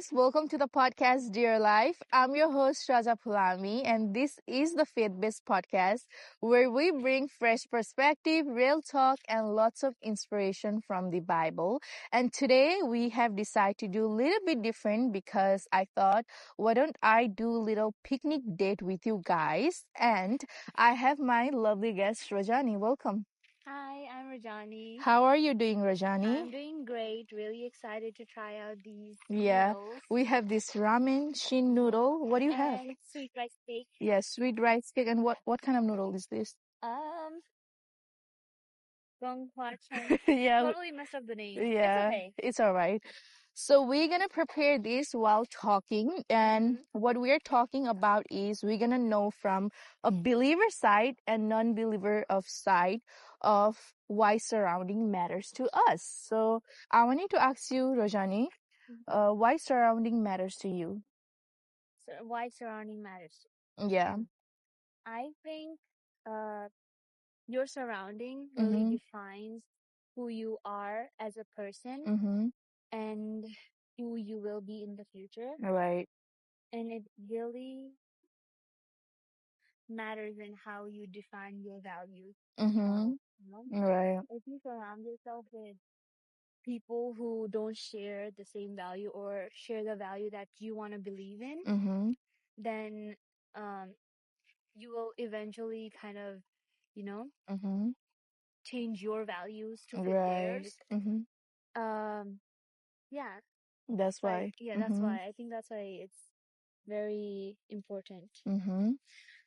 guys, welcome to the podcast Dear Life. I'm your host Shaja Pulami, and this is the Faith Based Podcast where we bring fresh perspective, real talk, and lots of inspiration from the Bible. And today we have decided to do a little bit different because I thought, why don't I do a little picnic date with you guys? And I have my lovely guest Rajani. Welcome. Hi, I'm Rajani. How are you doing, Rajani? I'm doing great. Really excited to try out these Yeah, noodles we have this ramen shin noodle. What do you have? and sweet rice cake. Yeah, sweet rice cake. And what kind of noodle is this? Um, Gonghuacheng. Yeah, Totally messed up the name. It's yeah, okay. it's all right. So we're gonna prepare this while talking, and what we're talking about is we're gonna know from a believer side and non-believer of side of why surrounding matters to us. So I wanted to ask you, Rajani, why surrounding matters to you? So why surrounding matters? Yeah. I think uh your surrounding really Mm-hmm. defines who you are as a person Mm-hmm. and who you will be in the future. Right. And it really matters in how you define your values as Mm-hmm. well. You know? Right. If you surround yourself with people who don't share the same value or share the value that you want to believe in, Mm-hmm. then um, you will eventually kind of, you know, Mm-hmm. change your values to fit Right. theirs. Mm-hmm. Um, yeah, That's like why. yeah, that's Mm-hmm. why I think that's why it's very important. Mm-hmm.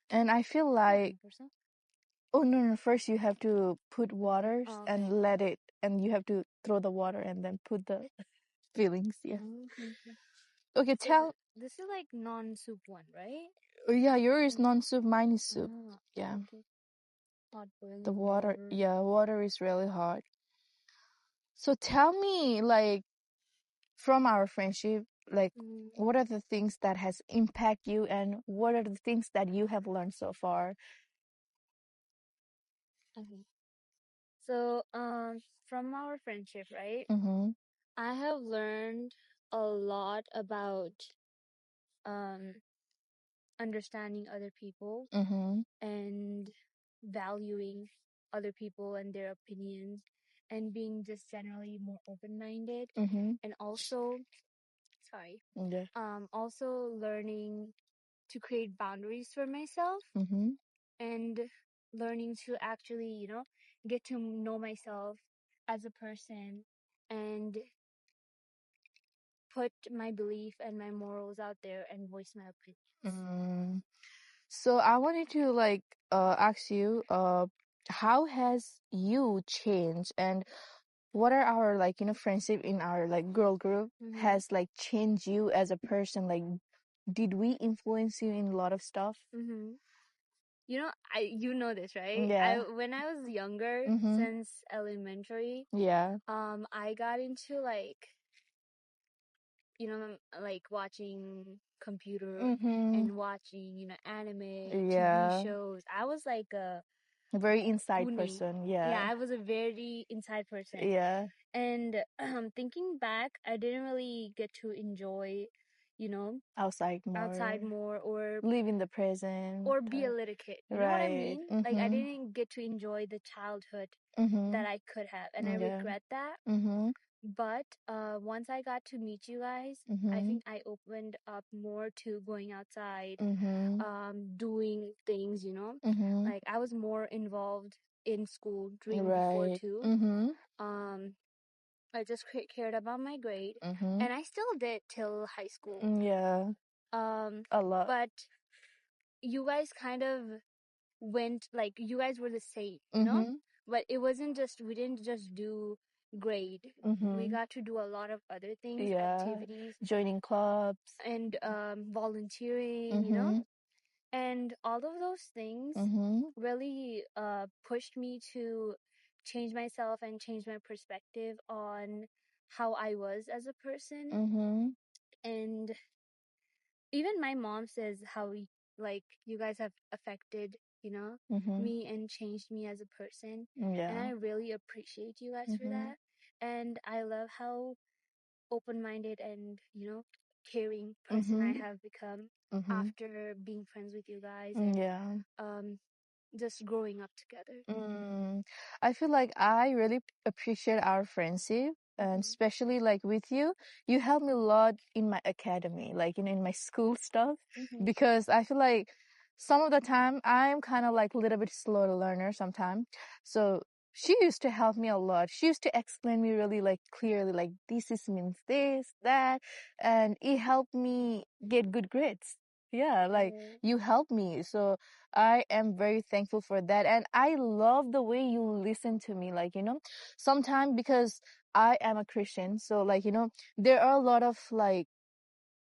And I feel Is that like, 1%? oh no, no, first you have to put water Oh, okay. and let it, and you have to throw the water and then put the fillings. Yeah. Okay. Okay, So tell. this is like non-soup one, right? Oh, yeah, yours is Mm. non-soup, mine is soup. Ah, Yeah. okay. Hot The boiling water, water. yeah, water is really hot. So tell me, like, from our friendship, like, Mm. what are the things that has impact you, and what are the things that you have learned so far? Okay. So, from our friendship, right? Mm-hmm. I have learned a lot about um understanding other people Mm-hmm. and valuing other people and their opinions and being just generally more open-minded Mm-hmm. and also, sorry, Yeah. also learning to create boundaries for myself Mm-hmm. and learning to actually, get to know myself as a person and put my belief and my morals out there and voice my opinions. Mm. So I wanted to like ask you how has you changed, and what are our like friendship in our like girl group has like changed you as a person, like did we influence you in a lot of stuff? Mm-hmm. You know this, right? Yeah. When I was younger, Mm-hmm. since elementary, Yeah. I got into like watching computer Mm-hmm. and watching, anime, Yeah. TV shows. I was like a Very inside uni. person. Yeah, Yeah. I was a very inside person. Yeah. And thinking back, I didn't really get to enjoy, you know, Outside outside more. more or Live in the present. be a little kid. You know what I Right. mean? Like I Mm-hmm. didn't get to enjoy the childhood Mm-hmm. that I could have, and I Yeah. regret that. Mm-hmm. But once I got to meet you guys, I Mm-hmm. think I opened up more to going outside, Mm-hmm. doing things, Mm-hmm. like I was more involved in school during before Right. too. Mm-hmm. Um, I just cared about my grade, Mm-hmm. and I still did till high school. Yeah. A lot. But you guys kind of went like you guys were the same, Mm-hmm. but it wasn't just we didn't just do grade. Mm-hmm. We got to do a lot of other things, Yeah. activities, Joining clubs. and volunteering, Mm-hmm. and all of those things Mm-hmm. really pushed me to change myself and change my perspective on how I was as a person. Mm-hmm. And even my mom says how like you guys have affected, Mm-hmm. me and changed me as a person. And Yeah. I really appreciate you guys for Mm-hmm. that. And I love how open-minded and, caring person I Mhm. have become Mhm. after being friends with you guys and Yeah. um just growing up together. Mm, I feel like I really appreciate our friendship, and Mhm. especially like with you, you helped me a lot in my academy, like in my school stuff, Mhm. because I feel like some of the time I'm kind of like a little bit slow to learner sometimes. So she used to help me a lot. She used to explain me really like clearly, like this is means this, that, and it helped me get good grades. Yeah, like Yeah. you helped me. So I am very thankful for that. And I love the way you listen to me. Like, sometimes because I am a Christian, so like, there are a lot of like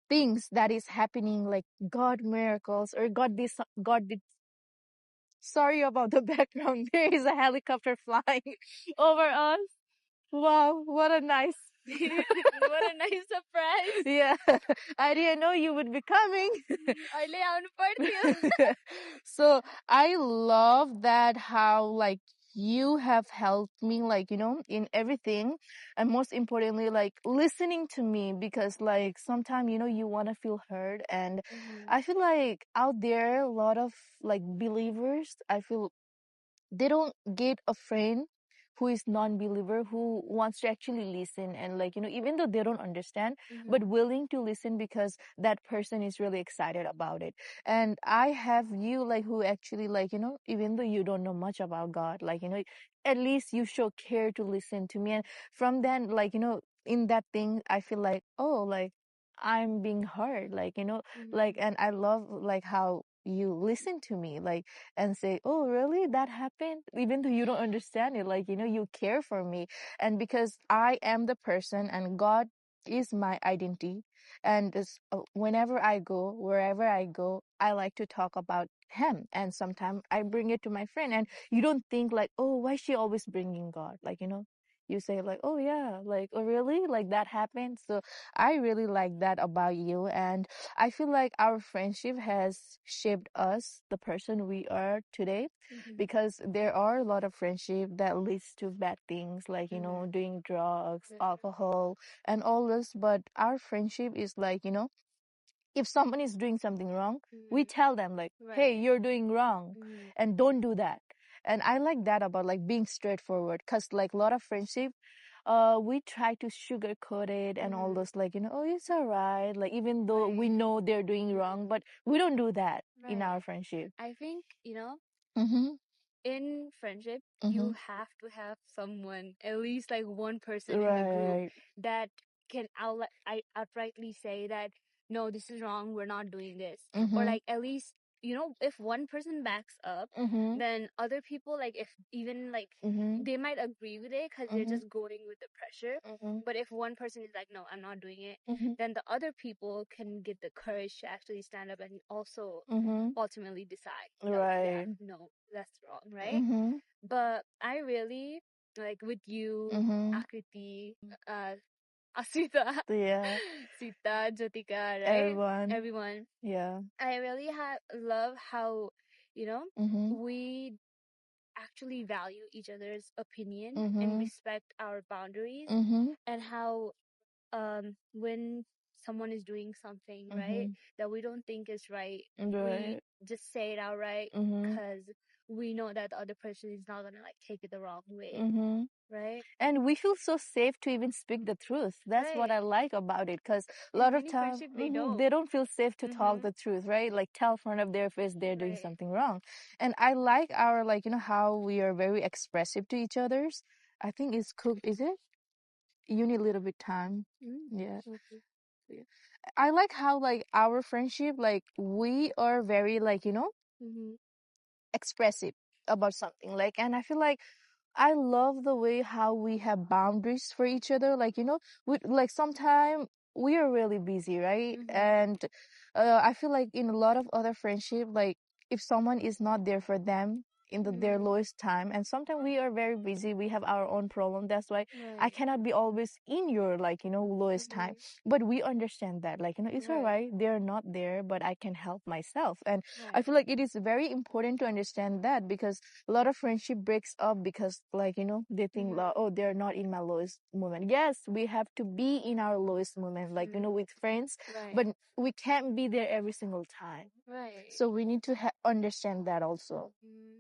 things that is happening, like God miracles or God this, God did. Sorry about the background. There is a helicopter flying over us. Wow, what a nice. What a nice surprise. Yeah, I didn't know you would be coming. Early on birthday. So I love that how like you have helped me like in everything, and most importantly like listening to me, because like sometimes you want to feel heard. And Mhm. I feel like out there a lot of like believers, I feel they don't get a friend who is non-believer who wants to actually listen, and like even though they don't understand, but Mhm. willing to listen because that person is really excited about it. And I have you like who actually like even though you don't know much about God, like at least you show care to listen to me. And from then, like in that thing I feel like, oh, like I'm being heard, like like. Mhm. And I love like how you listen to me, like, and say, oh, really? That happened? Even though you don't understand it, like, you care for me. And because I am the person and God is my identity. And whenever I go, wherever I go, I like to talk about him. And sometimes I bring it to my friend. And you don't think like, oh, why is she always bringing God? Like, you say like, oh yeah, like, oh really? Like that happened. So I really like that about you. And I feel like our friendship has shaped us, the person we are today, Mhm. because there are a lot of friendship that leads to bad things, like, Mhm. doing drugs, Mhm. alcohol, and all this. But our friendship is like, if someone is doing something wrong, we Mhm. tell them like, hey, Right. you're doing wrong Mhm. and don't do that. And I like that about like being straightforward, because like a lot of friendship, we try to sugarcoat it and all Mhm. those like, oh, it's all right. Like even though we Right. know they're doing wrong, Mhm. but we don't do that in our Right. friendship. I think, Mm-hmm. in friendship, Mm-hmm. you have to have someone, at least like one person in the group Right. that can outrightly say that, no, this is wrong, we're not doing this. Or Mm-hmm. like at least, if one person backs up, Mm-hmm. then other people, like if even like Mm-hmm. they might agree with it because they're Mm-hmm. just going with the pressure. Mm-hmm. But if one person is like, no, I'm not doing it, Mm-hmm. then the other people can get the courage to actually stand up and also Mm-hmm. ultimately decide that like, yeah, Right. no, that's wrong, right? Mm-hmm. But I really like with you, Mm-hmm. Akriti, uh, Asita, Yeah. Sita, Jyotika, right? Everyone. Everyone. Yeah. I really love how, you know, Mm-hmm. we actually value each other's opinion and Mm-hmm. respect our boundaries, Mm-hmm. and how when someone is doing something right Mm-hmm. that we don't think is right, we Right. just say it outright Mm-hmm. because we know that the other person is not gonna like take it the wrong way, Mm-hmm. right? And we feel so safe to even speak the truth. That's what I Right. like about it, because a In lot of many time friendship they don't. they don't feel safe to talk Mm-hmm. the truth, right? Like tell in front of their face they're doing Right. something wrong. And I like our like how we are very expressive to each others. I think it's cooked. Is it? You need a little bit time. Mm. Yeah. Okay. Yeah. I like how like our friendship, like we are very like Mm-hmm. expressive about something, like. And I feel like I love the way how we have boundaries for each other. Like, we like sometimes we are really busy, right? Mm-hmm. And I feel like in a lot of other friendship, like if someone is not there for them, in their Mhm. lowest time, and sometimes we are very busy, we have our own problem. That's why I Right. cannot be always in your, like, lowest time. Mhm. But we understand that, like, it's all Right. right, they're not there, but I can help myself. And I Right. feel like it is very important to understand that, because a lot of friendship breaks up because, like, they think, Mhm. oh, they're not in my lowest moment. Yes, we have to be in our lowest moment, like, Mhm. with friends, Right. but we can't be there every single time. Right. So we need to understand that also.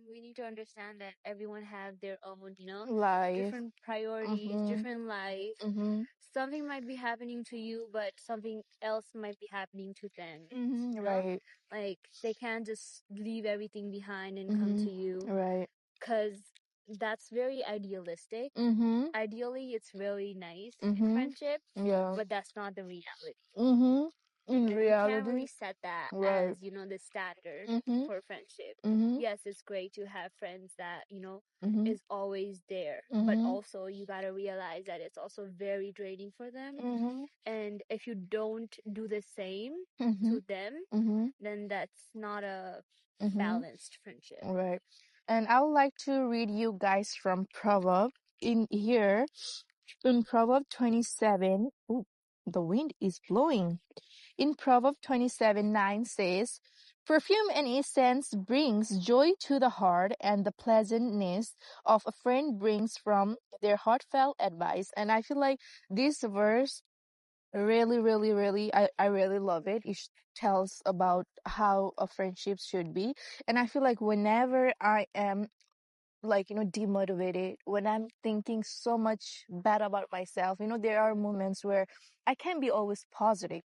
We need to understand that everyone have their own, Life. different priorities, Mm-hmm. different life. Mm-hmm. Something might be happening to you, but something else might be happening to them. Mm-hmm. You know, Right. like they can't just leave everything behind and come Mm-hmm. to you, Right. because that's very idealistic. Mm-hmm. Ideally, it's really nice in Mm-hmm. friendship, Yeah. but that's not the reality. Mm-hmm. In And we can't really reality. set that Right. as, the standard Mm-hmm. for friendship. Mm-hmm. Yes, it's great to have friends that, Mm-hmm. is always there, but Mm-hmm. also you got to realize that it's also very draining for them. Mm-hmm. And if you don't do the same Mm-hmm. to them, Mm-hmm. then that's not a Mm-hmm. balanced friendship. Right. And I would like to read you guys from Proverb in here. In Proverb 27, ooh, the wind is blowing. In Proverb 27:9 says, perfume and incense brings joy to the heart, and the pleasantness of a friend brings from their heartfelt advice. And I feel like this verse really, really, really, I really love it. Tells about how a friendship should be. And I feel like whenever I am, like, demotivated, when I'm thinking so much bad about myself, there are moments where I can't be always positive.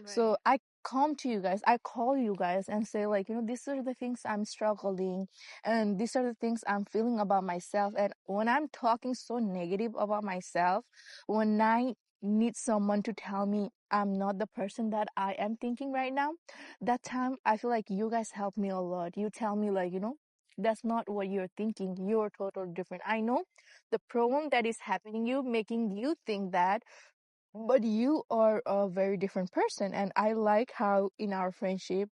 So Right. I come to you guys, I call you guys and say, like, these are the things I'm struggling, and these are the things I'm feeling about myself. And when I'm talking so negative about myself, when I need someone to tell me I'm not the person that I am thinking right now, that time I feel like you guys help me a lot. You tell me, like, that's not what you're thinking. You're totally different. I know the problem that is happening you, making you think that, but you are a very different person. And I like how in our friendship,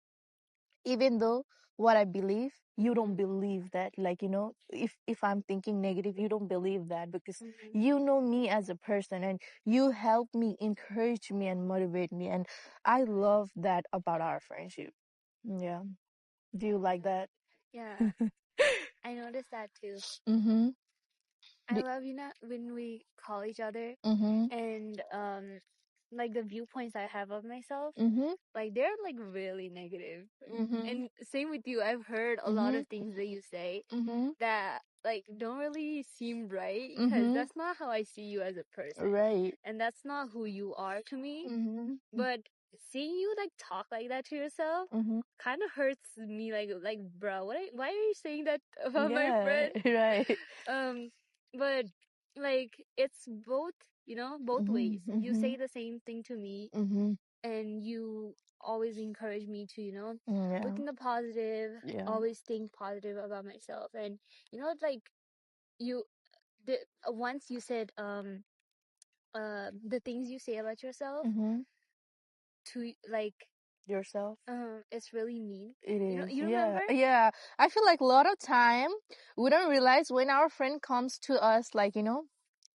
even though what I believe, you don't Mhm. believe that. Like, if I'm thinking negative, you don't believe that, because Mhm. you know me as a person, and you help me, encourage me, and motivate me. And I love that about our friendship. Yeah. Do you like that? Yeah, I noticed that too. Mm-hmm. I love, when we call each other, Mm-hmm. and like the viewpoints I have of myself, Mm-hmm. like they're like really negative. Mm-hmm. And same with you. I've heard a lot Mm-hmm. of things that you say Mm-hmm. that like don't really seem right, because Mm-hmm. that's not how I see you as a person. Right. And that's not who you are to me. Mm-hmm. But seeing you like talk like that to yourself Mm-hmm. kind of hurts me, like bro, why are you saying that about my Yeah. friend? Right. Um, but like it's both, both ways. Mm-hmm. You Mm-hmm. say the same thing to me, Mm-hmm. and you always encourage me to, look Yeah. in the positive, Yeah. always think positive about myself. And it's like you the once you said the things you say about yourself Mm-hmm. to like Yourself. it's really mean. It is. You Yeah. remember? Yeah. I feel like a lot of time we don't realize when our friend comes to us, like,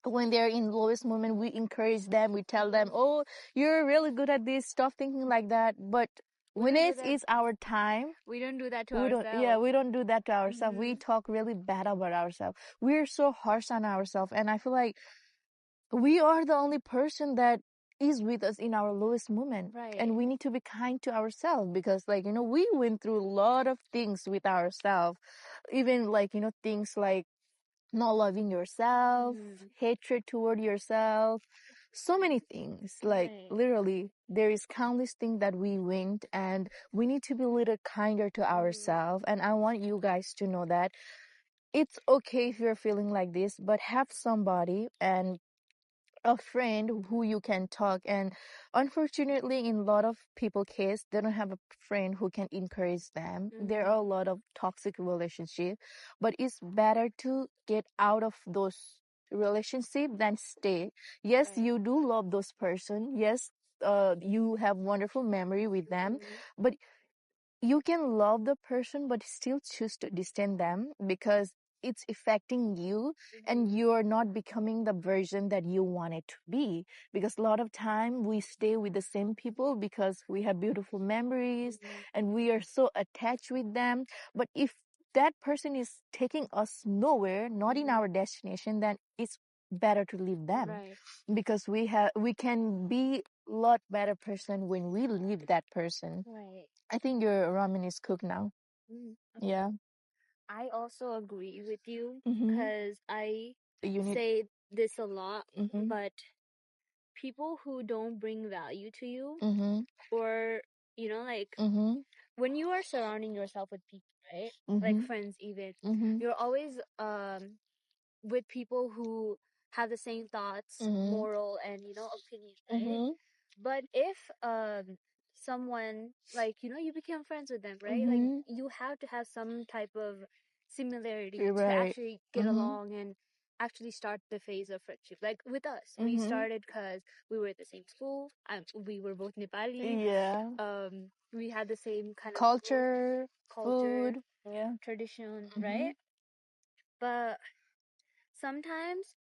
when they're in lowest moment, we encourage them, we tell them, Mhm. oh, you're really good at this, stop thinking like that. But We when don't do it that. is our time, We don't do that to we don't, yeah, ourselves. we don't do that to ourselves. We Hmm. talk really bad about ourselves. We're so harsh on ourselves. And I feel like we are the only person that is with us in our lowest moment. Right. And we need to be kind to ourselves, because, like, we went through a lot of things with ourselves. Even, like, things like not loving yourself, Hmm. hatred toward yourself, so many things. Like, Right. literally, there is countless things that we went, and we need to be a little kinder to Hmm. ourselves. And I want you guys to know that it's okay if you're feeling like this, but have somebody and a friend who you can talk. And unfortunately, in a lot of people case, they don't have a friend who can encourage them. There are Hmm. a lot of toxic relationship, but it's better to get out of those relationship than stay. Yes, Right. you do love those person. Yes, you have wonderful memory with them, Hmm. but you can love the person but still choose to distance them because it's affecting you and Mhm. you're not becoming the version that you want it to be. Because a lot of time we stay with the same people because we have beautiful memories Mhm. and we are so attached with them. But if that person is taking us nowhere, not in Mhm. our destination, then it's better to leave them Right. because we can be a lot better person when we leave that person. Right. I think your ramen is cooked now. Okay. Yeah. I also agree with you Mm-hmm. because I You need. say this a lot, Mm-hmm. but people who don't bring value to you, Mm-hmm. or, like Mm-hmm. when you are surrounding yourself with people, right? Like Mm-hmm. friends, even, Mm-hmm. you're always with people who have the same thoughts, Mm-hmm. moral, and, opinion, right? Mm-hmm. But if someone, like, you become friends with them, right? Like, Mm-hmm. you have to have some type of similarity You're to right. actually get Mm-hmm. along and actually start the phase of friendship. Like with us, we Mm-hmm. started because we were at the same school. We were both Nepali. Yeah. We had the same kind of food, Culture, culture, food. Yeah. tradition, Mm-hmm. right? But sometimes,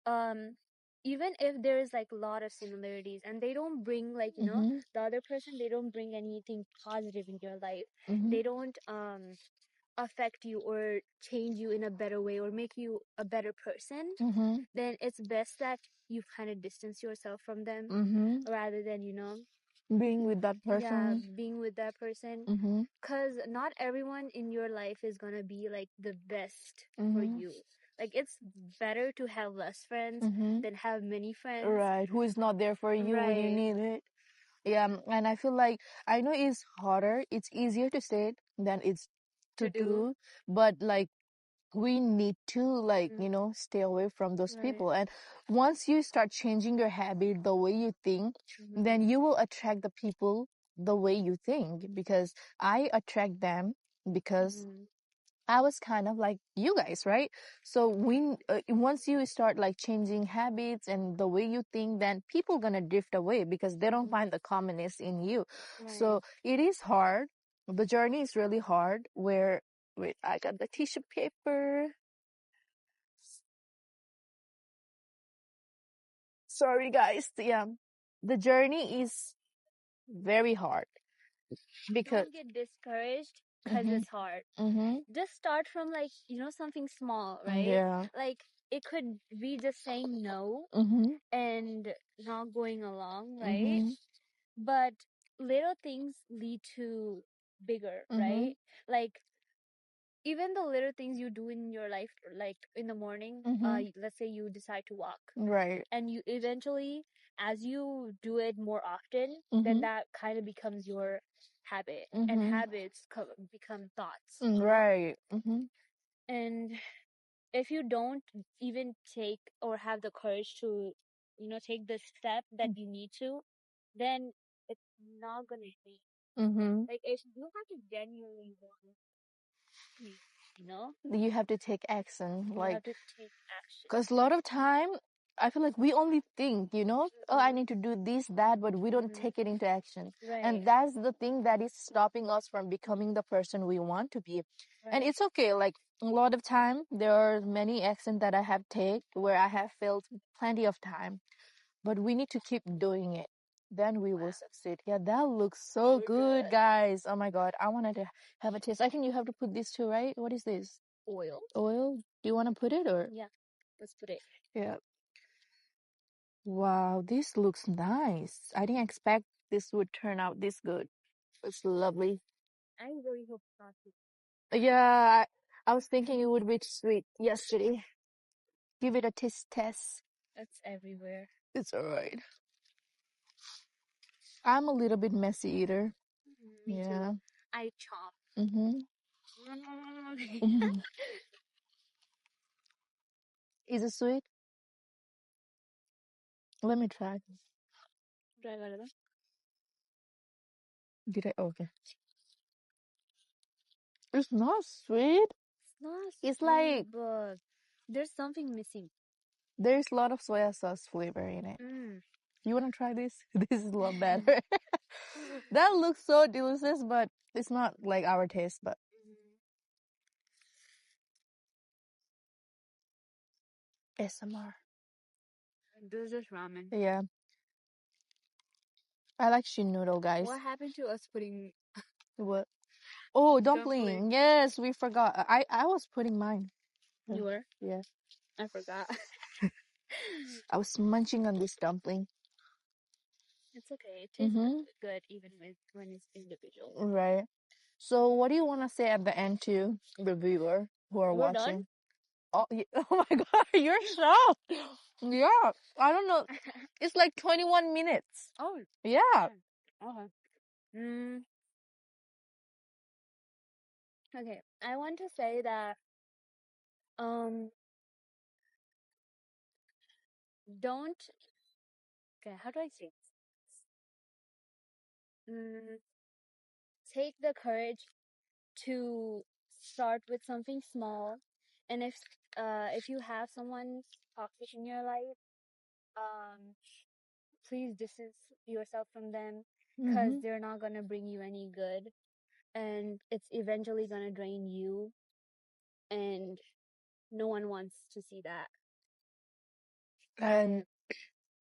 um even if there's like a lot of similarities and they don't bring, like, Mm-hmm. the other person, they don't bring anything positive in your life, Mm-hmm. they don't affect you or change you in a better way or make you a better person, Mm-hmm. then it's best that you kind of distance yourself from them Mm-hmm. rather than, Being with that yeah, person. being with that person. Mm-hmm. Because not everyone in your life is gonna be like the best for Mm-hmm. you. Like, it's better to have less friends Mm-hmm. than have many friends. Right. Who is not there for you when you Right. need it? Yeah, and I feel like I know it's harder. It's easier to say it than it's to To do. do, but like we need to like, Mm. stay away from those Right. people. And once you start changing your habit, the way you think, Mm-hmm. then you will attract the people the way you think because I attract them because Mm-hmm. I was kind of like you guys, right? So once you start like changing habits and the way you think, then people gonna drift away because they don't Mm-hmm. find the commonness in you. Right. So it is hard. The journey is really hard. Where wait, I got the tissue paper. Sorry, guys. Yeah, the journey is very hard because. Don't get discouraged because Mhm. it's hard. Mhm. Just start from, like, something small, right? Yeah. Like, it could be just saying no Mhm. and not going along, right? Mhm. But little things lead to bigger, right? Mhm. Like, even the little things you do in your life, like in the morning, Mhm. let's say you decide to walk, Right. and you eventually, as you do it more often, then Mhm. that kind of becomes your habit, and Mhm. habits become thoughts, Right. Mhm. and if you don't even take or have the courage to, take the step that you need to, then it's not gonna be. Mhm. Like, if you have to genuinely want me, You have to take action, you like, have to take action. because a lot of time, I feel like we only think, oh, I Mhm. need to do this, that, but we don't Mhm. take it into action. Right. And that's the thing that is stopping us from becoming the person we want to be. And Right. it's okay. Like a lot of time, there are many actions that I have taken where I have failed plenty of time, but we need to keep doing it. Then we will succeed. Yeah, that looks so good, guys. Oh my God. I wanted to have a taste. I think you have to put this too, right? What is this? Oil. Oil? Do you want to put it or? Yeah. Let's put it. Yeah. Wow, this looks nice. I didn't expect this would turn out this good. It's lovely. I really hope not to. Yeah, I was thinking it would be sweet yesterday. Give it a taste test. It's everywhere. It's alright. I'm a little bit messy eater. Me Yeah. too. I chop. Mm-hmm. Is it sweet? Let me try. Try it. Did I? Okay. It's not sweet. It's not It's sweet, like but there's something missing. there's a lot of soya sauce flavor in it. Mm. You want to try this? This is a lot better. That looks so delicious, but It's not like our taste, but ASMR. This is ramen. Yeah. I like shin noodle, guys. What happened to us putting What? Oh, dumpling? dumpling. Yes, we forgot. I was putting mine. You were? Yeah. I forgot. I was munching on this dumpling. It's okay. It tastes Mm-hmm. good even when it's individual. Right. So, what do you want to say at the end to the viewer who are We're done? watching? Oh, oh my God, you're shocked. Yeah, I don't know. It's like 21 minutes. Oh, Yeah. okay. Mm, okay. I want to say that um don't okay, how do I say this? Mm, take the courage to start with something small, and if you have someone toxic in your life, um please distance yourself from them because Mm-hmm. they're not gonna bring you any good, and it's eventually gonna drain you, and no one wants to see that. And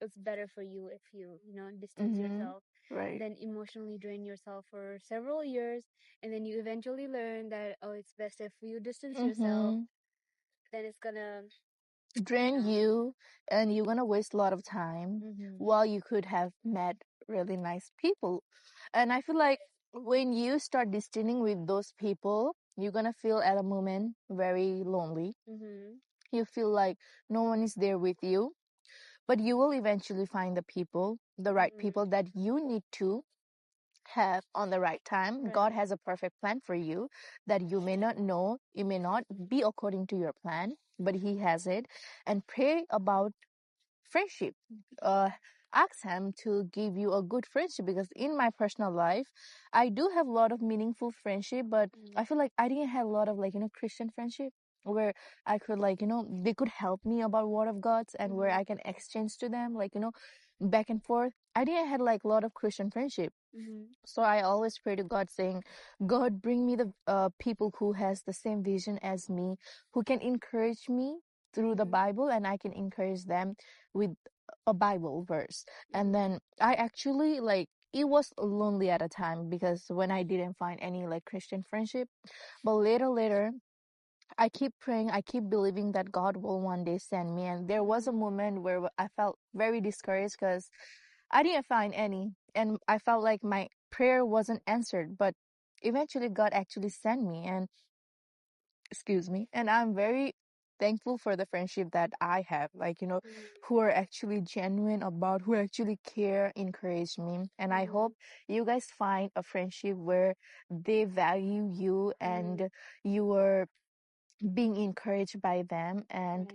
It's better for you if you distance mm-hmm. yourself Right. than emotionally drain yourself for several years, and then you eventually learn that, oh, it's best if you distance yourself. Mm-hmm. Then it's gonna Drain know. you, and you're gonna waste a lot of time Mm-hmm. while you could have met really nice people. And I feel like when you start distancing with those people, you're gonna feel at a moment very lonely. Mm-hmm. You feel like no one is there with you, but you will eventually find the right Mm-hmm. people that you need to have on the right time. God Right. has a perfect plan for you that you may not know, it may not be according to your plan, but He has it. And pray about friendship. Uh, ask Him to give you a good friendship, because in my personal life, I do have a lot of meaningful friendship, but I feel like I didn't have a lot of Christian friendship where I could they could help me about Word of God, and where I can exchange to them back and forth. I didn't have like a lot of Christian friendship. Mm-hmm. So I always pray to God saying, God, bring me the people who has the same vision as me, who can encourage me through the Bible, and I can encourage them with a Bible verse. And then I actually it was lonely at a time, because when I didn't find any Christian friendship, but later I keep praying, I keep believing that God will one day send me. And there was a moment where I felt very discouraged because I didn't find any. And I felt like my prayer wasn't answered. But eventually, God actually sent me. And excuse me. And I'm very thankful for the friendship that I have, who are actually genuine about, who actually care, encourage me. And I hope you guys find a friendship where they value you and you are being encouraged by them. And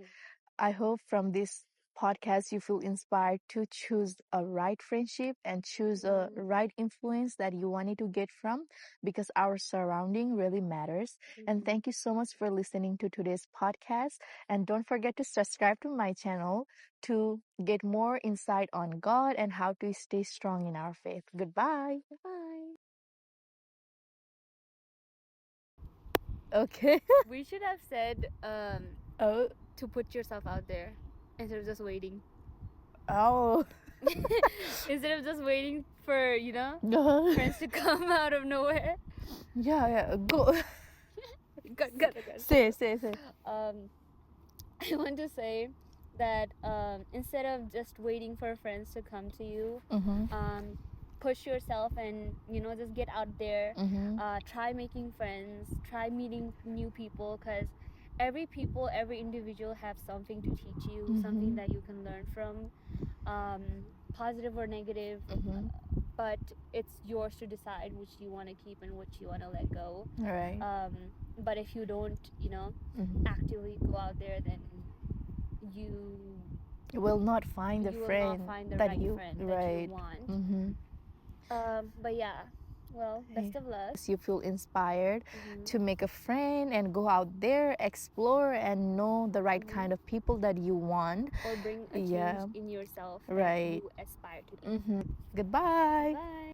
I hope from this podcast you feel inspired to choose a right friendship and choose a right influence that you wanted to get from, because our surrounding really matters. And thank you so much for listening to today's podcast. And don't forget to subscribe to my channel to get more insight on God and how to stay strong in our faith. Goodbye. Bye. Okay. We should have said Oh. to put yourself out there instead of just waiting. Oh. Instead of just waiting for No. friends to come out of nowhere. Yeah. Go. Got. Say. I want to say that instead of just waiting for friends to come to you, Mm-hmm. push yourself and just get out there. Mm-hmm. Try making friends, try meeting new people, because every individual have something to teach you, something that you can learn from, positive or negative. Mm-hmm. But it's yours to decide which you want to keep and which you want to let go. All right. But if you don't actively go out there, then you will not find the you will friend not find the that right you friend that you right. want. Mm-hmm. But yeah, well, best of luck. You feel inspired to make a friend and go out there, explore, and know the right kind of people that you want, or bring a change in yourself that right. you aspire to do. Goodbye. Bye.